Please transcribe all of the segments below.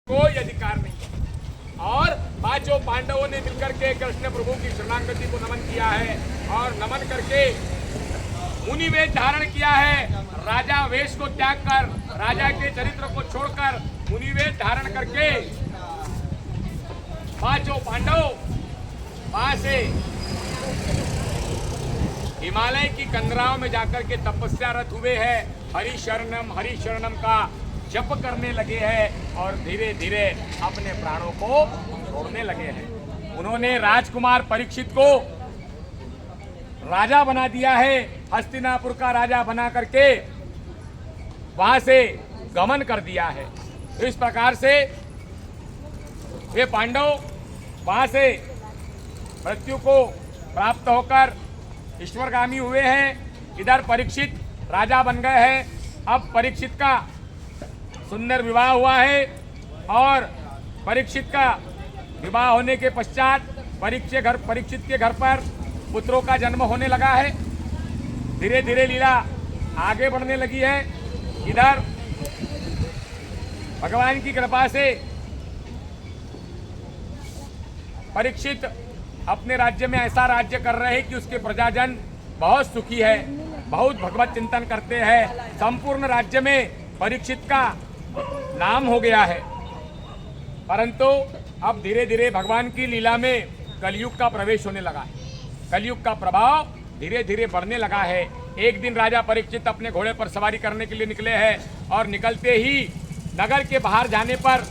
कोई अधिकार नहीं। और पांचों पांडवों ने मिलकर के कृष्ण प्रभु की शरणागति को नमन किया है और नमन करके मुनि वेश धारण किया है। राजा वेश को त्याग कर, राजा के चरित्र को छोड़कर मुनि वेश धारण करके पांचों पांडव वहां से हिमालय की कंदराओं में जाकर के तपस्यारत हुए हैं। हरि शरणम का जप करने लगे हैं और धीरे धीरे अपने प्राणों को छोड़ने लगे हैं। उन्होंने राजकुमार परीक्षित को राजा बना दिया है। हस्तिनापुर का राजा बना करके वहां से गमन कर दिया है। इस प्रकार से वे पांडव वहां से मृत्यु को प्राप्त होकर ईश्वरगामी हुए हैं। इधर परीक्षित राजा बन गए हैं। अब परीक्षित का सुंदर विवाह हुआ है और परीक्षित का विवाह होने के पश्चात परीक्षित के घर पर पुत्रों का जन्म होने लगा है। धीरे धीरे लीला आगे बढ़ने लगी है। इधर भगवान की कृपा से परीक्षित अपने राज्य में ऐसा राज्य कर रहे हैं कि उसके प्रजाजन बहुत सुखी है, बहुत भगवत चिंतन करते हैं। संपूर्ण राज्य में परीक्षित का नाम हो गया है। परंतु अब धीरे धीरे भगवान की लीला में कलयुग का प्रवेश होने लगा है। कलयुग का प्रभाव धीरे धीरे बढ़ने लगा है। एक दिन राजा परीक्षित अपने घोड़े पर सवारी करने के लिए निकले हैं और निकलते ही नगर के बाहर जाने पर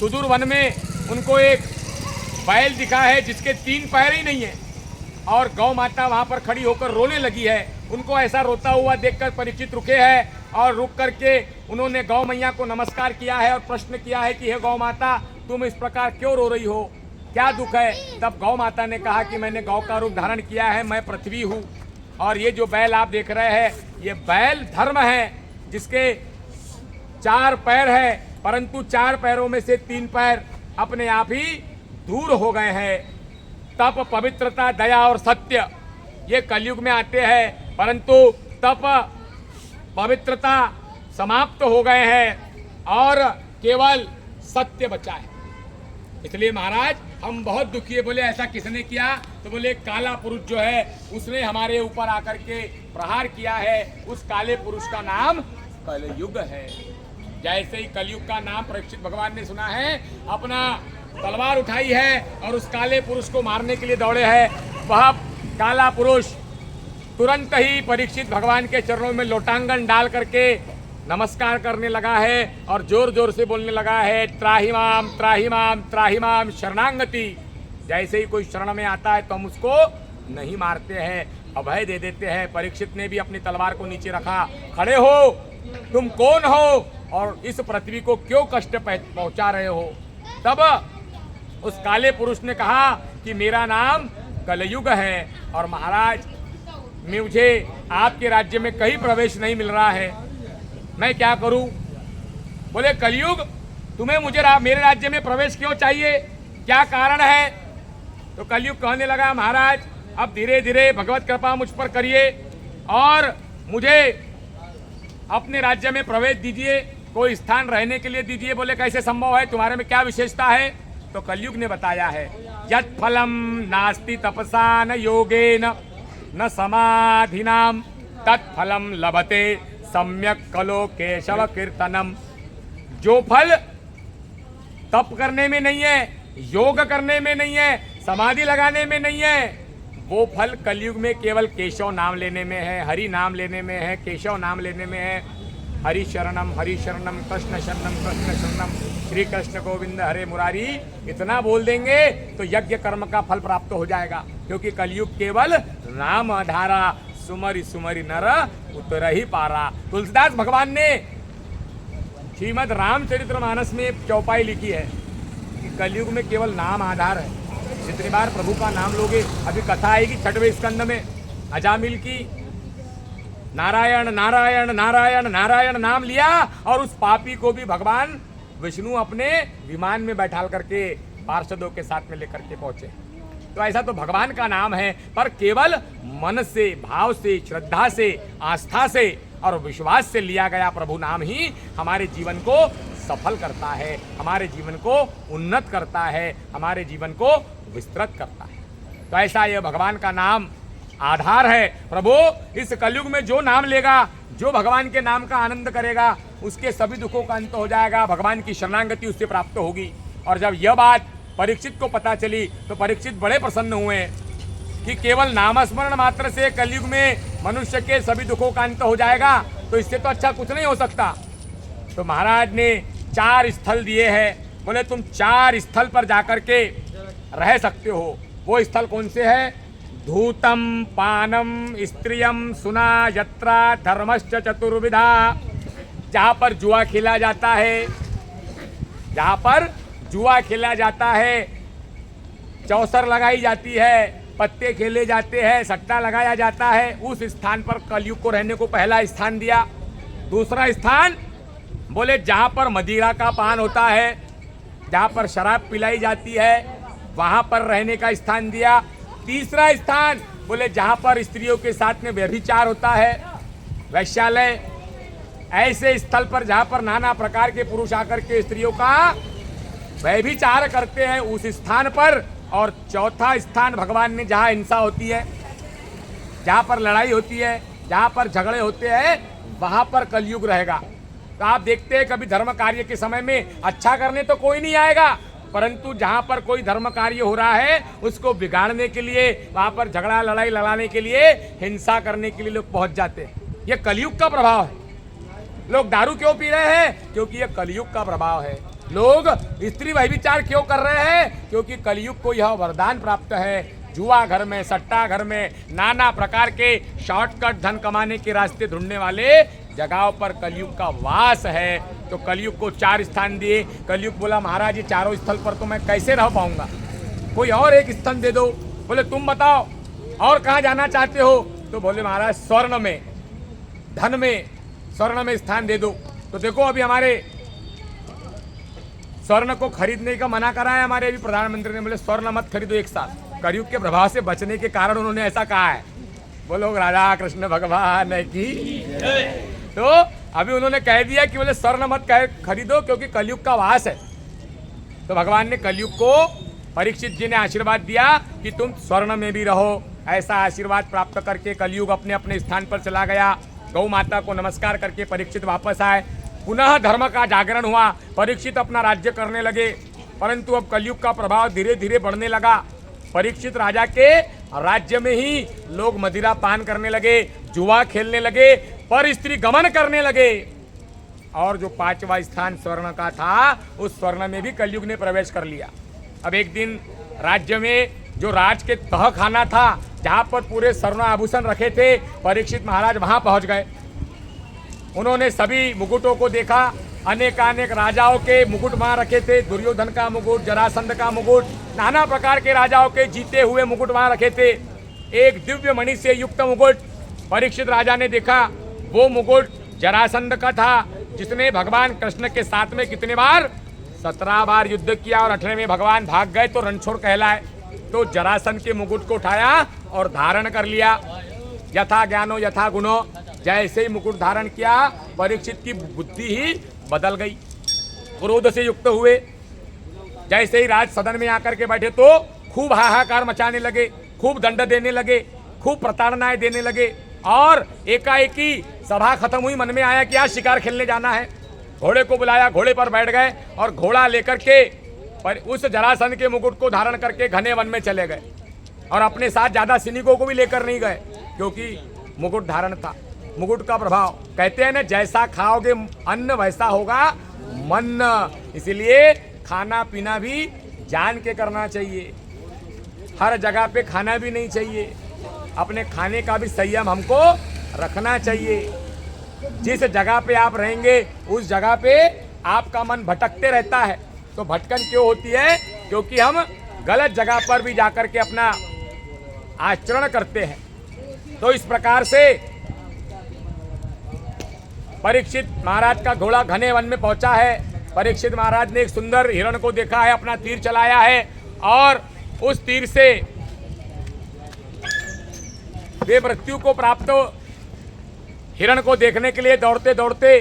सुदूर वन में उनको एक बैल दिखा है जिसके 3 पैर ही नहीं है और गौ माता वहां पर खड़ी होकर रोने लगी है। उनको ऐसा रोता हुआ देखकर परीक्षित रुके हैं और रुक करके उन्होंने गौ मैया को नमस्कार किया है और प्रश्न किया है कि हे गौ माता, तुम इस प्रकार क्यों रो रही हो, क्या दुख है? तब गौ माता ने कहा कि मैंने गौ का रूप धारण किया है, मैं पृथ्वी हूँ और ये जो बैल आप देख रहे हैं ये बैल धर्म है जिसके 4 पैर है, परंतु 4 पैरों में से 3 पैर अपने आप ही दूर हो गए हैं। तप, पवित्रता, दया और सत्य ये कलयुग में आते हैं, परंतु तप पवित्रता समाप्त हो गए हैं और केवल सत्य बचा है। इसलिए महाराज हम बहुत दुखी है। बोले ऐसा किसने किया? तो बोले काला पुरुष जो है उसने हमारे ऊपर आकर के प्रहार किया है। उस काले पुरुष का नाम कलयुग है। जैसे ही कलयुग का नाम परीक्षित भगवान ने सुना है, अपना तलवार उठाई है और उस काले पुरुष को मारने के लिए दौड़े हैं। वह काला पुरुष तुरंत ही परीक्षित भगवान के चरणों में लोटांगन डाल करके नमस्कार करने लगा है और जोर जोर से बोलने लगा है, त्राहिमाम त्राहिमाम त्राहिमाम शरणागति। जैसे ही कोई शरण में आता है तो हम उसको नहीं मारते हैं, अभय दे देते हैं। परीक्षित ने भी अपनी तलवार को नीचे रखा। खड़े हो, तुम कौन हो और इस पृथ्वी को क्यों कष्ट पहुंचा रहे हो? तब उस काले पुरुष ने कहा कि मेरा नाम कलयुग है और महाराज मुझे आपके राज्य में कहीं प्रवेश नहीं मिल रहा है, मैं क्या करूं? बोले कलयुग, तुम्हें मेरे राज्य में प्रवेश क्यों चाहिए, क्या कारण है? तो कलयुग कहने लगा, महाराज अब धीरे धीरे भगवत कृपा मुझ पर करिए और मुझे अपने राज्य में प्रवेश दीजिए, कोई स्थान रहने के लिए दीजिए। बोले कैसे संभव है, तुम्हारे में क्या विशेषता है? तो कलयुग ने बताया है, यत् फलम नास्ति तपसा न योगेन न समाधिनाम तत्फलम लभते सम्यक कलो केशव कीर्तनम। जो फल तप करने में नहीं है, योग करने में नहीं है, समाधि लगाने में नहीं है, वो फल कलयुग में केवल केशव नाम लेने में है, हरि नाम लेने में है, केशव नाम लेने में है। हरि शरणम कृष्ण शरणम श्री कृष्ण गोविंद हरे मुरारी इतना बोल देंगे तो यज्ञ कर्म का फल प्राप्त हो जाएगा। क्योंकि कलयुग केवल नाम आधारा, सुमरि सुमरि नर उतर ही पारा। तुलसीदास भगवान ने श्रीमद् रामचरितमानस में एक चौपाई लिखी है कि कलयुग में केवल नाम आधार है। जितनी बार प्रभु का नाम लोगे, अभी कथा आएगी 6वें स्कंद में अजामिल की, नारायण नारायण नारायण नारायण नाम लिया और उस पापी को भी भगवान विष्णु अपने विमान में बैठाल करके पार्षदों के साथ में लेकर के पहुंचे। तो ऐसा तो भगवान का नाम है, पर केवल मन से, भाव से, श्रद्धा से, आस्था से और विश्वास से लिया गया प्रभु नाम ही हमारे जीवन को सफल करता है, हमारे जीवन को उन्नत करता है, हमारे जीवन को विस्तृत करता है। तो ऐसा ये भगवान का नाम आधार है। प्रभु इस कलयुग में जो नाम लेगा, जो भगवान के नाम का आनंद करेगा, उसके सभी दुखों का अंत हो जाएगा, भगवान की शरणागति उससे प्राप्त होगी। और जब यह बात परीक्षित को पता चली तो परीक्षित बड़े प्रसन्न हुए कि केवल नामस्मरण मात्र से कलयुग में मनुष्य के सभी दुखों का अंत हो जाएगा, तो इससे तो अच्छा कुछ नहीं हो सकता। तो महाराज ने 4 स्थल दिए हैं, बोले तुम 4 स्थल पर जाकर के रह सकते हो। वो स्थल कौन से है? धूतम पानम स्त्रियम सुना यत्रा धर्मश्च चतुर्विधा, जहाँ पर जुआ खेला जाता है, जहाँ पर जुआ खेला जाता है, चौसर लगाई जाती है, पत्ते खेले जाते हैं, सट्टा लगाया जाता है, उस स्थान पर कलयुग को रहने को पहला स्थान दिया। दूसरा स्थान बोले जहाँ पर मदिरा का पान होता है, जहाँ पर शराब पिलाई जाती है, वहाँ पर रहने का स्थान दिया। तीसरा स्थान बोले जहाँ पर स्त्रियों के साथ में व्यभिचार होता है, वैश्यालय, ऐसे स्थल पर जहाँ पर नाना प्रकार के पुरुष आकर के स्त्रियों का व्यभिचार करते हैं, उस स्थान पर। और चौथा स्थान भगवान ने जहाँ हिंसा होती है, जहाँ पर लड़ाई होती है, जहाँ पर झगड़े होते हैं, वहाँ पर कलयुग रहेगा। तो आप देखते हैं कभी धर्म कार्य के समय में अच्छा करने तो कोई नहीं आएगा, परंतु जहाँ पर कोई धर्म कार्य हो रहा है उसको बिगाड़ने के लिए, वहाँ पर झगड़ा लड़ाई लड़ाने के लिए, हिंसा करने के लिए लोग पहुँच जाते हैं। ये कलयुग का प्रभाव है। लोग दारू क्यों पी रहे हैं? क्योंकि ये कलयुग का प्रभाव है। लोग स्त्री व्यभिचार क्यों कर रहे हैं? क्योंकि कलयुग को यह वरदान प्राप्त है। जुआ घर में, सट्टा घर में, नाना प्रकार के शॉर्टकट धन कमाने के रास्ते ढूंढने वाले जगहों पर कलयुग का वास है। तो कलयुग को 4 स्थान दिए। कलयुग बोला महाराज ये चारों स्थल पर तो मैं कैसे रह पाऊंगा, कोई और एक स्थान दे दो। बोले तुम बताओ और कहाँ जाना चाहते हो? तो बोले महाराज स्वर्ण में, धन में, स्वर्ण में स्थान दे दो। तो देखो अभी हमारे स्वर्ण को खरीदने का मना करा है हमारे अभी प्रधानमंत्री ने, बोले स्वर्ण मत खरीदो एक साथ। कलयुग के प्रभाव से बचने के कारण उन्होंने ऐसा कहा है। बोलो राधा कृष्ण भगवान की। तो अभी उन्होंने कह दिया कि बोले स्वर्ण मत खरीदो क्योंकि कलयुग का वास है। तो भगवान ने कलयुग को परीक्षित जी ने आशीर्वाद दिया कि तुम स्वर्ण में भी रहो। ऐसा आशीर्वाद प्राप्त करके कलयुग अपने अपने स्थान पर चला गया। गौ माता को नमस्कार करके परीक्षित वापस आए। पुनः धर्म का जागरण हुआ, परीक्षित अपना राज्य करने लगे। परंतु अब कलयुग का प्रभाव धीरे धीरे बढ़ने लगा। परीक्षित राजा के राज्य में ही लोग मदिरा पान करने लगे, जुआ खेलने लगे, पर स्त्री गमन करने लगे। और जो 5वां स्थान स्वर्ण का था, उस स्वर्ण में भी कलयुग ने प्रवेश कर लिया। अब एक दिन राज्य में जो राज के तह खाना था, जहाँ पर पूरे स्वर्ण आभूषण रखे थे, परीक्षित महाराज वहाँ पहुँच गए। उन्होंने सभी मुकुटों को देखा, अनेकानेक राजाओं के मुकुट वहाँ रखे थे। दुर्योधन का मुकुट, जरासंध का मुकुट, नाना प्रकार के राजाओं के जीते हुए मुकुट वहाँ रखे थे। एक दिव्य मणि से युक्त मुकुट परीक्षित राजा ने देखा। वो मुकुट जरासंध का था, जिसने भगवान कृष्ण के साथ में कितने बार? 17 बार युद्ध किया और 18वें भगवान भाग गए तो रणछोड़ कहलाए। तो जरासंध के मुकुट को उठाया और धारण कर लिया। यथा ज्ञानो यथा गुणो, जैसे ही मुकुट धारण किया परीक्षित की बुद्धि ही बदल गई, क्रोध से युक्त हुए। जैसे ही राज सदन में आकर के बैठे तो खूब हाहाकार मचाने लगे, खूब दंड देने लगे, खूब प्रताड़नाएं देने लगे। और एकाएकी सभा खत्म हुई, मन में आया कि आज शिकार खेलने जाना है। घोड़े को बुलाया, घोड़े पर बैठ गए और घोड़ा लेकर के पर उस जरासंध के मुकुट को धारण करके घने वन में चले गए। और अपने साथ ज्यादा सैनिकों को भी लेकर नहीं गए, क्योंकि मुकुट धारण था। मुकुट का प्रभाव, कहते हैं ना, जैसा खाओगे अन्न वैसा होगा मन। इसलिए खाना पीना भी जान के करना चाहिए। हर जगह पे खाना भी नहीं चाहिए, अपने खाने का भी संयम हमको रखना चाहिए। जिस जगह पे आप रहेंगे उस जगह पे आपका मन भटकते रहता है। तो भटकन क्यों होती है? क्योंकि हम गलत जगह पर भी जाकर के अपना आचरण करते हैं। तो इस प्रकार से परीक्षित महाराज का घोड़ा घने वन में पहुंचा है। परीक्षित महाराज ने एक सुंदर हिरण को देखा है, अपना तीर चलाया है और उस तीर से वे मृत्यु को प्राप्त हिरण को देखने के लिए दौड़ते दौड़ते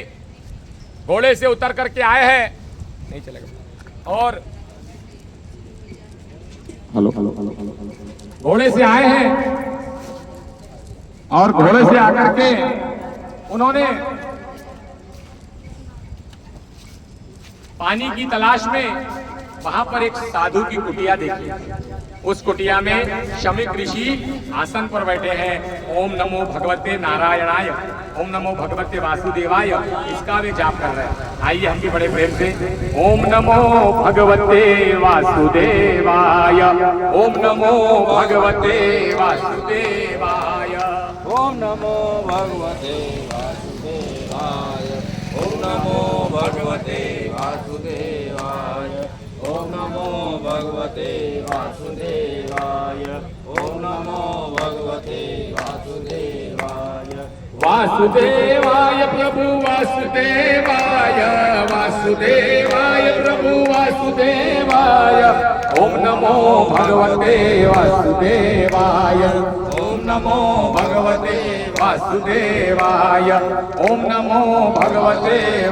घोड़े से उतर करके आए हैं, नहीं चलेगा, और घोड़े से आए हैं और घोड़े से आकर के उन्होंने पानी की तलाश में वहां पर एक साधु की कुटिया देखी। उस कुटिया में शमीक ऋषि आसन पर बैठे हैं। ओम नमो भगवते नारायणाय, ओम नमो भगवते वासुदेवाय, इसका वे जाप कर रहे हैं। आइए हम भी बड़े प्रेम से ओम नमो भगवते वासुदेवाय, ओम नमो भगवते वासुदेवाय, ओम नमो भगवते वासुदेवाय, ओम नमो भगवते वासुदेवाय, ओम नमो भगवते वासुदेवाय, ओम नमो भगवते वासुदेवाय। वासुदेवाय प्रभु वासुदेवाय, वासुदेवाय प्रभु वासुदेवाय, ओम नमो भगवते वासुदेवाय, ओम नमो भगवते वासुदेवाय, ओम नमो भगवते